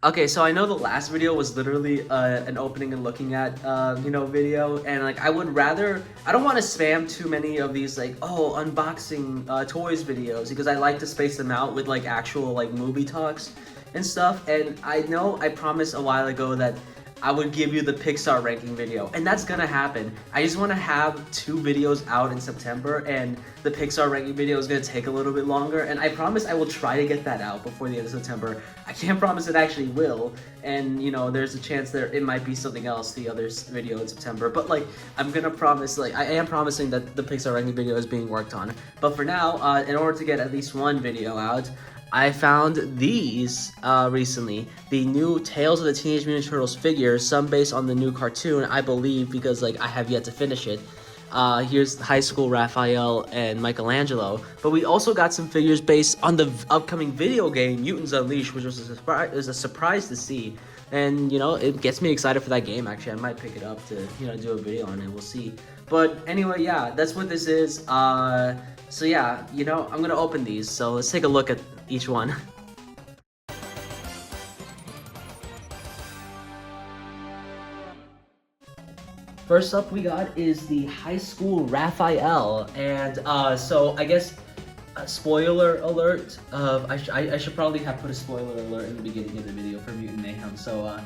Okay, so I know the last video was literally an opening and looking at video, and like I don't want to spam too many of these like unboxing toys videos because I like to space them out with like actual like movie talks and stuff. And I know I promised a while ago that I would give you the Pixar ranking video, and that's gonna happen. I just want to have 2 videos out in September, and the Pixar ranking video is gonna take a little bit longer, and I promise I will try to get that out before the end of September. I can't promise it actually will, and there's a chance there it might be something else, the other video in September, but like, I'm gonna promise, like, I am promising that the Pixar ranking video is being worked on. But for now, in order to get at least one video out, I found these recently. The new Tales of the Teenage Mutant Turtles figures, some based on the new cartoon, I believe, because like I have yet to finish it. Here's high school Raphael and Michelangelo. But we also got some figures based on the upcoming video game, Mutants Unleashed, which was a surprise to see. And, it gets me excited for that game, actually. I might pick it up to, do a video on it. We'll see. But anyway, yeah, that's what this is. So yeah, I'm gonna open these. So let's take a look at each one. First up we got is the high school Raphael, and so I guess spoiler alert. I should probably have put a spoiler alert in the beginning of the video for Mutant Mayhem. So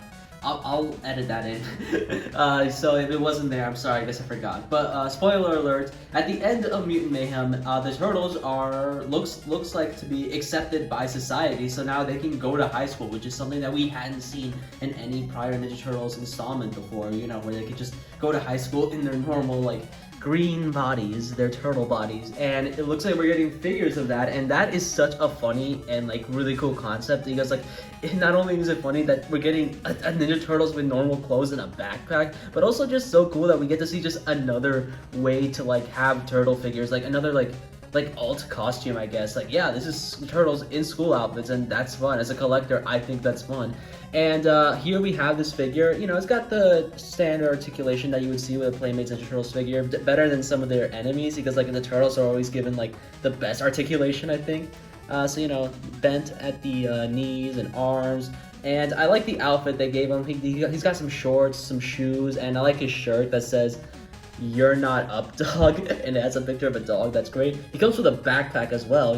I'll edit that in. So if it wasn't there, I'm sorry, I guess I forgot. But spoiler alert, at the end of Mutant Mayhem, the turtles looks like to be accepted by society, so now they can go to high school, which is something that we hadn't seen in any prior Ninja Turtles installment before, where they could just go to high school in their normal, like, green bodies, their turtle bodies, and it looks like we're getting figures of that, and that is such a funny and like really cool concept because like not only is it funny that we're getting a Ninja Turtles with normal clothes and a backpack, but also just so cool that we get to see just another way to like have turtle figures, like another like alt costume, I guess. Like, yeah, this is Turtles in school outfits, and that's fun. As a collector, I think that's fun. And here we have this figure. It's got the standard articulation that you would see with a Playmates Ninja Turtles figure, better than some of their enemies, because like the Turtles are always given like the best articulation, I think. So bent at the knees and arms. And I like the outfit they gave him. He's got some shorts, some shoes, and I like his shirt that says, "You're not up, dog," and it has a picture of a dog. That's great. He comes with a backpack as well,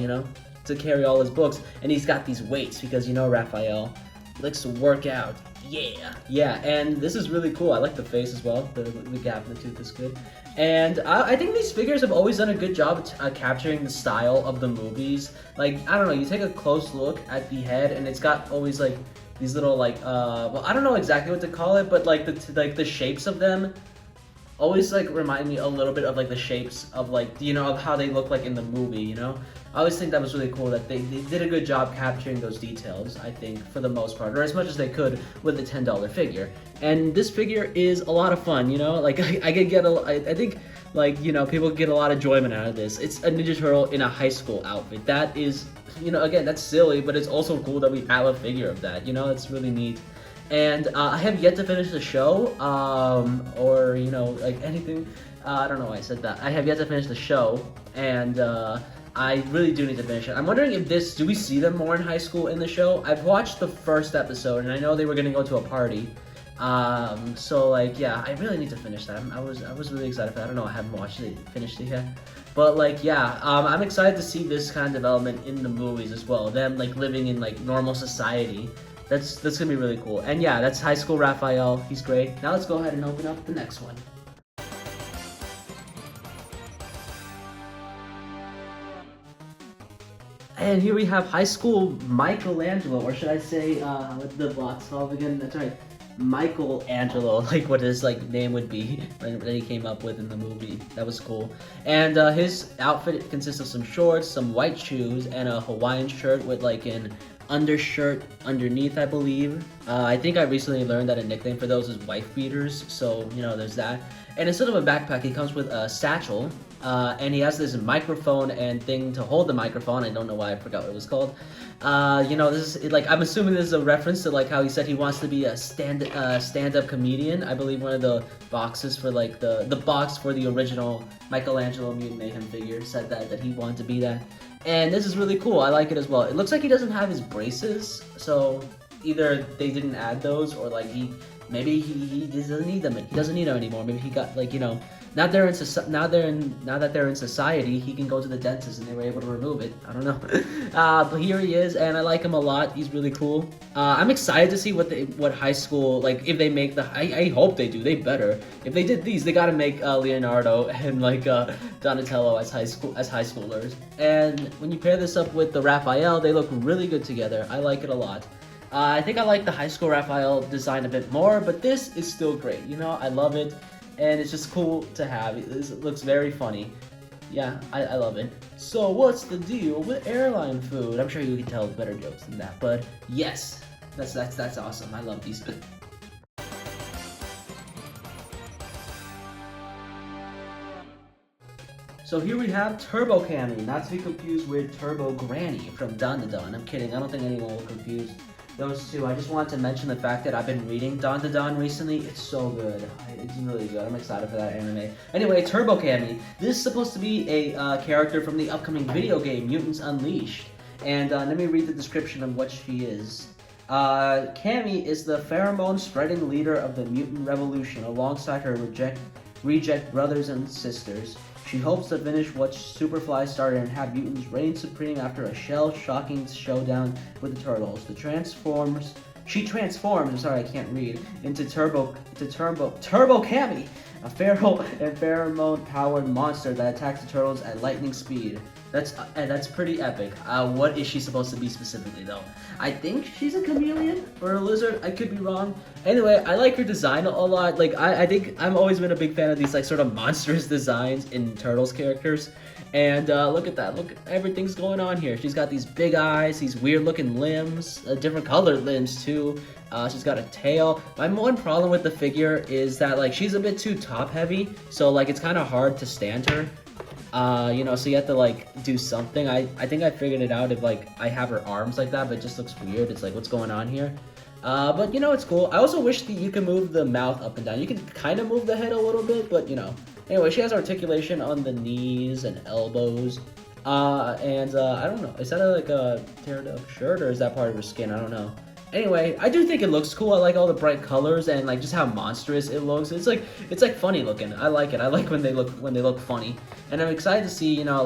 to carry all his books, and he's got these weights because Raphael likes to work out. Yeah, and this is really cool. I like the face as well. The gap in the tooth is good, and I think these figures have always done a good job capturing the style of the movies. Like, I don't know, you take a close look at the head, and it's got always like these little like well, I don't know exactly what to call it, but like the shapes of them always like remind me a little bit of like the shapes of like of how they look like in the movie. I always think that was really cool that they did a good job capturing those details, I think, for the most part, or as much as they could with the $10 figure. And this figure is a lot of fun, like I could get I think like people get a lot of enjoyment out of this. It's a Ninja Turtle in a high school outfit. That is, again, that's silly, but it's also cool that we have a figure of that. It's really neat. And I have yet to finish the show, or like anything. I don't know why I said that. I have yet to finish the show, and I really do need to finish it. I'm wondering if do we see them more in high school in the show? I've watched the first episode, and I know they were gonna go to a party. So like, yeah, I really need to finish that. I was really excited for that. I don't know, I haven't finished it yet. But like, yeah, I'm excited to see this kind of development in the movies as well. Them like living in like normal society. That's gonna be really cool. And yeah, that's high school Raphael. He's great. Now let's go ahead and open up the next one. And here we have high school Michelangelo, or should I say, what's the box called again? That's right, Michelangelo, like what his like name would be that he came up with in the movie. That was cool. And his outfit consists of some shorts, some white shoes, and a Hawaiian shirt with like an undershirt underneath, I believe. I think I recently learned that a nickname for those is wife beaters, so there's that. And instead of a backpack, he comes with a satchel, and he has this microphone and thing to hold the microphone. I don't know why, I forgot what it was called. This is like, I'm assuming this is a reference to like how he said he wants to be a stand-up comedian. I believe one of the boxes for like the box for the original Michelangelo Mutant Mayhem figure said that he wanted to be that. And this is really cool. I like it as well. It looks like he doesn't have his braces, so either they didn't add those or like maybe he doesn't need them. He doesn't need them anymore. Maybe he got like now they're in now that they're in society, he can go to the dentist and they were able to remove it. I don't know. But here he is, and I like him a lot. He's really cool. I'm excited to see what high school, like if they make I hope they do. They better. If they did these, they gotta make Leonardo and like Donatello as high schoolers. And when you pair this up with the Raphael, they look really good together. I like it a lot. I think I like the high school Raphael design a bit more, but this is still great. I love it. And it's just cool to have. It looks very funny. Yeah, I love it. So what's the deal with airline food? I'm sure you can tell better jokes than that, but yes, that's awesome. I love these. So here we have Turbo Cammy, not to be confused with Turbo Granny from Dandadan. I'm kidding. I don't think anyone will confuse those two. I just wanted to mention the fact that I've been reading Dandadan recently. It's so good. It's really good. I'm excited for that anime. Anyway, Turbo Cammy. This is supposed to be a character from the upcoming video game, Mutants Unleashed. And let me read the description of what she is. Cammy is the pheromone-spreading leader of the mutant revolution alongside her reject brothers and sisters. She hopes to finish what Superfly started and have mutants reign supreme after a shell-shocking showdown with the Turtles. She transforms, I'm sorry, I can't read, into Turbo Cammy, a feral and pheromone-powered monster that attacks the Turtles at lightning speed. That's pretty epic. What is she supposed to be specifically, though? I think she's a chameleon or a lizard. I could be wrong. Anyway, I like her design a lot. Like, I think I've always been a big fan of these, like, sort of monstrous designs in Turtles characters. And look at that. Look, everything's going on here. She's got these big eyes, these weird-looking limbs, different colored limbs, too. She's got a tail. My one problem with the figure is that, like, she's a bit too top-heavy. So, like, it's kind of hard to stand her. So you have to, like, do something. I think I figured it out if, like, I have her arms like that, but it just looks weird. It's like, what's going on here? But, it's cool. I also wish that you could move the mouth up and down. You can kind of move the head a little bit, but, Anyway, she has articulation on the knees and elbows. I don't know. Is that, like, a teared-up shirt, or is that part of her skin? I don't know. Anyway, I do think it looks cool. I like all the bright colors and like just how monstrous it looks. It's like funny looking. I like it. I like when they look funny. And I'm excited to see, what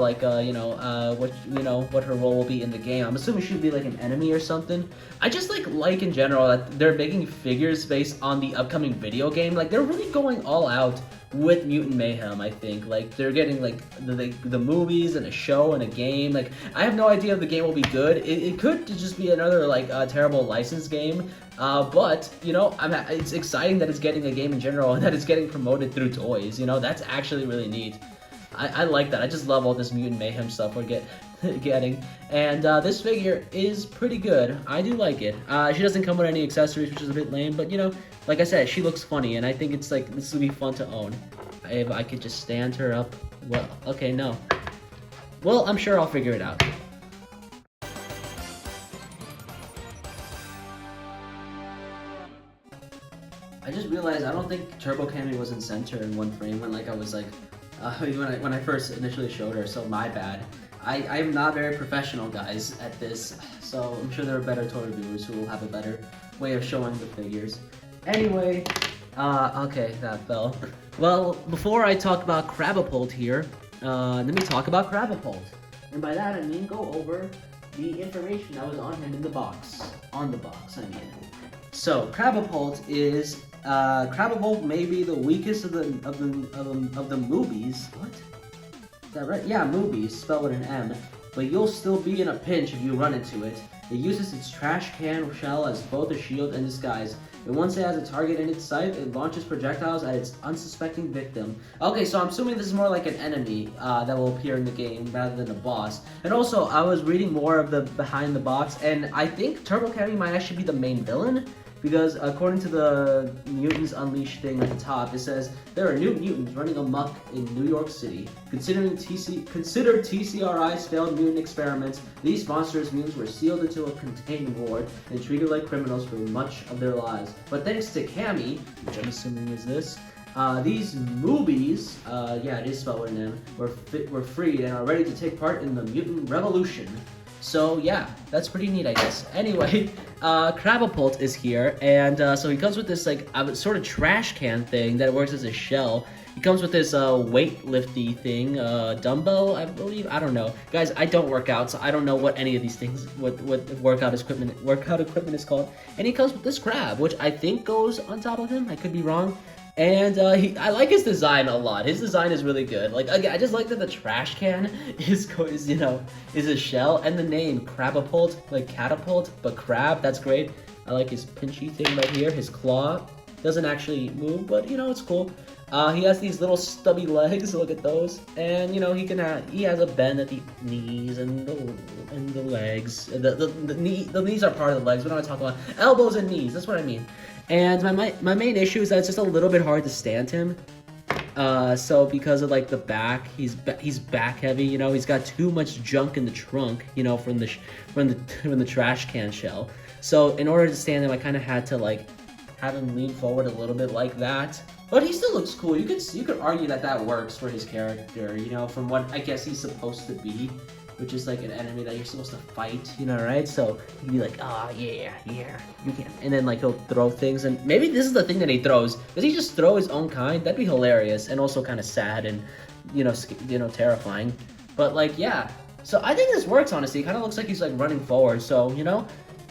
her role will be in the game. I'm assuming she'll be like an enemy or something. I just like in general that they're making figures based on the upcoming video game. Like they're really going all out with Mutant Mayhem, I think. Like, they're getting, like, the movies and a show and a game. Like, I have no idea if the game will be good. It could just be another, like, terrible licensed game. But, it's exciting that it's getting a game in general and that it's getting promoted through toys. That's actually really neat. I like that. I just love all this Mutant Mayhem stuff we're getting. And this figure is pretty good. I do like it. She doesn't come with any accessories, which is a bit lame, but like I said, she looks funny, and I think it's like this would be fun to own. If I could just stand her up. Well, okay, no. Well, I'm sure I'll figure it out. I just realized I don't think Turbo Cammy was in center in one frame when I was when I first initially showed her, so my bad. I'm not very professional, guys, at this, so I'm sure there are better toy reviewers who will have a better way of showing the figures. Anyway, okay, that fell. Well, before I talk about Crabapult here, let me talk about Crabapult. And by that I mean go over the information that was on him in the box. On the box, I mean. So, Crabapult is, Crabapult may be the weakest of the movies. What? Is that right? Yeah, movies, spelled with an M. But you'll still be in a pinch if you run into it. It uses its trash can shell as both a shield and disguise. And once it has a target in its sight, it launches projectiles at its unsuspecting victim. Okay, so I'm assuming this is more like an enemy that will appear in the game rather than a boss. And also, I was reading more of the behind the box, and I think Turbo Cammy might actually be the main villain. Because according to the Mutants Unleashed thing at the top, it says, there are new mutants running amok in New York City. Considered TCRI's failed mutant experiments, these monstrous mutants were sealed into a containment ward and treated like criminals for much of their lives. But thanks to Cammy, which I'm assuming is this, these movies, yeah, it is spelled with an M, were freed and are ready to take part in the mutant revolution. So yeah, that's pretty neat, I guess. Anyway, Crabapult is here, and so he comes with this like sort of trash can thing that works as a shell. He comes with this weightlifty thing, dumbbell, I believe. I don't know, guys. I don't work out, so I don't know what any of these things, what workout equipment is called. And he comes with this crab, which I think goes on top of him. I could be wrong. And I like his design a lot. His design is really good. Like again, I just like that the trash can is a shell, and the name Crabapult, like catapult, but crab. That's great. I like his pinchy thing right here. His claw doesn't actually move, but it's cool. He has these little stubby legs. Look at those, and he has a bend at the knees and the legs. The knees are part of the legs. We don't want to talk about elbows and knees. That's what I mean. And my main issue is that it's just a little bit hard to stand him. So because of like the back, he's back heavy. He's got too much junk in the trunk. From the trash can shell. So in order to stand him, I kind of had to like have him lean forward a little bit like that. But he still looks cool. You could argue that works for his character. From what I guess he's supposed to be, which is like an enemy that you're supposed to fight, right? So he'd be like, oh, yeah, you can. And then like he'll throw things, and maybe this is the thing that he throws. Does he just throw his own kind? That'd be hilarious, and also kind of sad and, terrifying. But like, yeah. So I think this works, honestly. It kind of looks like he's like running forward. So,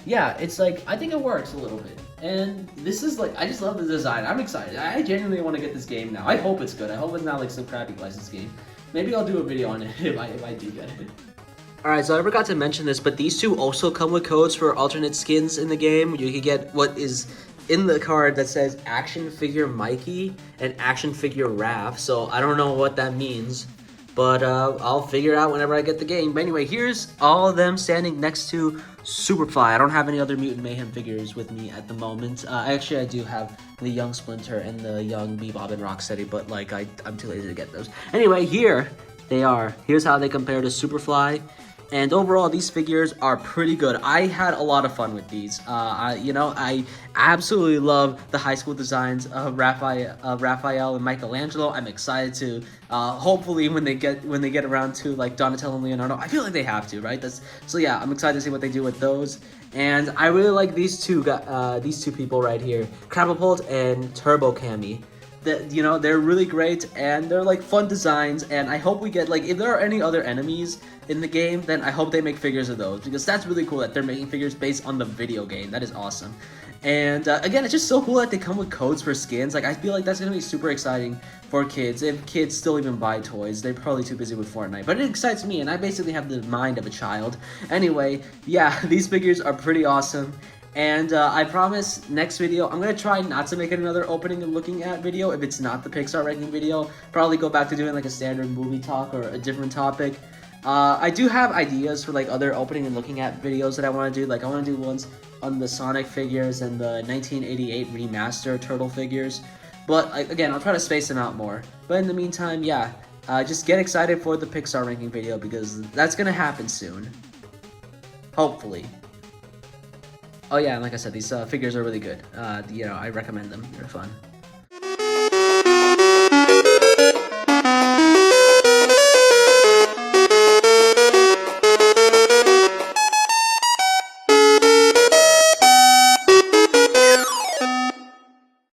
yeah, it's like, I think it works a little bit. And this is like, I just love the design. I'm excited. I genuinely want to get this game now. I hope it's good. I hope it's not like some crappy license game. Maybe I'll do a video on it if I do get it. Alright, so I forgot to mention this, but these two also come with codes for alternate skins in the game. You can get what is in the card that says Action Figure Mikey and Action Figure Raph. So I don't know what that means, but I'll figure it out whenever I get the game. But anyway, here's all of them standing next to Superfly. I don't have any other Mutant Mayhem figures with me at the moment. Actually, I do have the young Splinter and the young Bebop and Rocksteady, but like I'm too lazy to get those. Anyway, here they are. Here's how they compare to Superfly. And overall, these figures are pretty good. I had a lot of fun with these. I absolutely love the high school designs of Raphael and Michelangelo. I'm excited to hopefully when they get around to like Donatello and Leonardo. I feel like they have to, right? So yeah, I'm excited to see what they do with those. And I really like these two people right here, Crabapult and Turbo Cammy. They're really great, and they're like fun designs, and I hope we get like, if there are any other enemies in the game, then I hope they make figures of those, because that's really cool that they're making figures based on the video game. That is awesome. And again, it's just so cool that they come with codes for skins. Like, I feel like that's gonna be super exciting for kids. If kids still even buy toys, they're probably too busy with Fortnite, but it excites me, and I basically have the mind of a child. Anyway, yeah, these figures are pretty awesome. And I promise next video, I'm going to try not to make it another opening and looking at video if it's not the Pixar ranking video. Probably go back to doing like a standard movie talk or a different topic. I do have ideas for like other opening and looking at videos that I want to do. Like I want to do ones on the Sonic figures and the 1988 remaster Turtle figures. But again, I'll try to space them out more. But in the meantime, yeah, just get excited for the Pixar ranking video because that's going to happen soon. Hopefully. Oh yeah, and like I said, these figures are really good. I recommend them. They're fun.